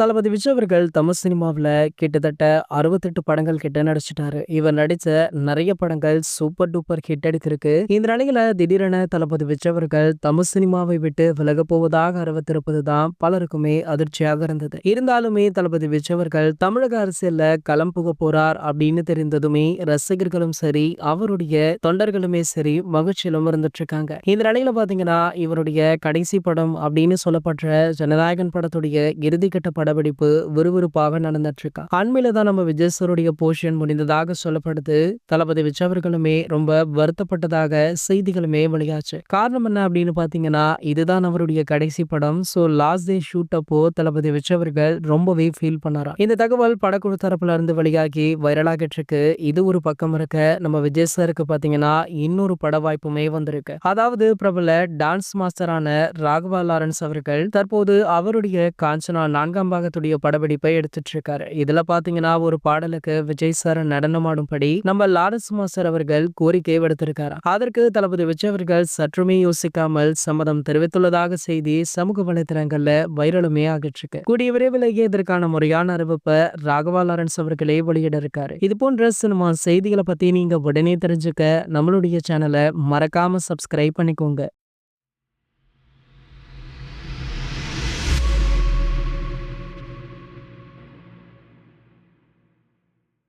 தளபதி விஜய் அவர்கள் தமிழ் சினிமாவுல கிட்டத்தட்ட 68 படங்கள் கிட்ட நடிச்சிட்டாரு. இவர் நடிச்ச நிறைய படங்கள் சூப்பர் டூப்பர் ஹிட் அடித்திருக்கு. இந்த நிலையில திடீரென தளபதி விஜய் அவர்கள் தமிழ் சினிமாவை விட்டு விலகப் போவதாக அறிவித்திருப்பது தான் பலருக்குமே அதிர்ச்சியாக இருந்தது. இருந்தாலுமே தளபதி விஜய் அவர்கள் தமிழக அரசியல்ல களம் புக போறார் அப்படின்னு தெரிந்ததுமே ரசிகர்களும் சரி, அவருடைய தொண்டர்களுமே சரி மகிழ்ச்சியிலும் இருந்துட்டு இருக்காங்க. இந்த நிலையில பாத்தீங்கன்னா இவருடைய கடைசி படம் அப்படின்னு சொல்லப்படுற ஜனநாயகன் படத்துடைய இறுதிக்கட்ட படப்பிடிப்பு விறுவிறுப்பாக நடந்துட்டு இருக்கா. அண்மையில தான் நம்ம விஜய் சாருடைய போர்ஷன் முடிந்ததாக சொல்லப்படுது. தளபதி விஜய் அவர்களுமே ரொம்ப வருத்தப்பட்டதாக செய்திகளுமே வெளியாச்சு. காரணம் என்ன அப்படின்னு பாத்தீங்கன்னா இதுதான் அவருடைய கடைசி படம். சோ லாஸ்ட் டே ஷூட் அப்போ தளபதி விஜய் அவர்கள் ரொம்பவே ஃபீல் பண்ணாரா. இந்த தகவல் படக்குழு தரப்புல இருந்து வெளியாகி வைரலாகிட்டு இருக்கு. இது ஒரு பக்கம் இருக்க, நம்ம விஜய் சாருக்கு பாத்தீங்கன்னா இன்னொரு பட வாய்ப்புமே வந்திருக்கு. அதாவது பிரபல டான்ஸ் மாஸ்டரான ராகவா லாரன்ஸ் அவர்கள் தற்போது அவருடைய காஞ்சனா 4ஆம் பாகத்துடைய படப்பிடிப்பை எடுத்துட்டு இருக்காரு. இதுல பாத்தீங்கன்னா ஒரு பாடலுக்கு விஜய் சார் நடனமாடும்படி நம்ம லாரன்ஸ் மாஸ்டர் அவர்கள் கோரிக்கை விடுத்திருக்காரு. அதற்கு தளபதி விஜய் அவர்கள் சற்றுமே யோசிக்காமல் சம்மதம் தெரிவித்துள்ளதாக செய்தி சமூக வலைதளங்கள்ல வைரலுமே ஆகிட்டு இருக்கு. கூடிய விரைவிலேயே இதற்கான முறையான அறிவிப்பை ராகவா லாரன்ஸ் அவர்களே வெளியிட இருக்காரு. இது போன்ற சினிமா செய்திகளை பத்தி நீங்க உடனே தெரிஞ்சுக்க நம்மளுடைய சேனலை மறக்காம சப்ஸ்கிரைப் பண்ணிக்கோங்க.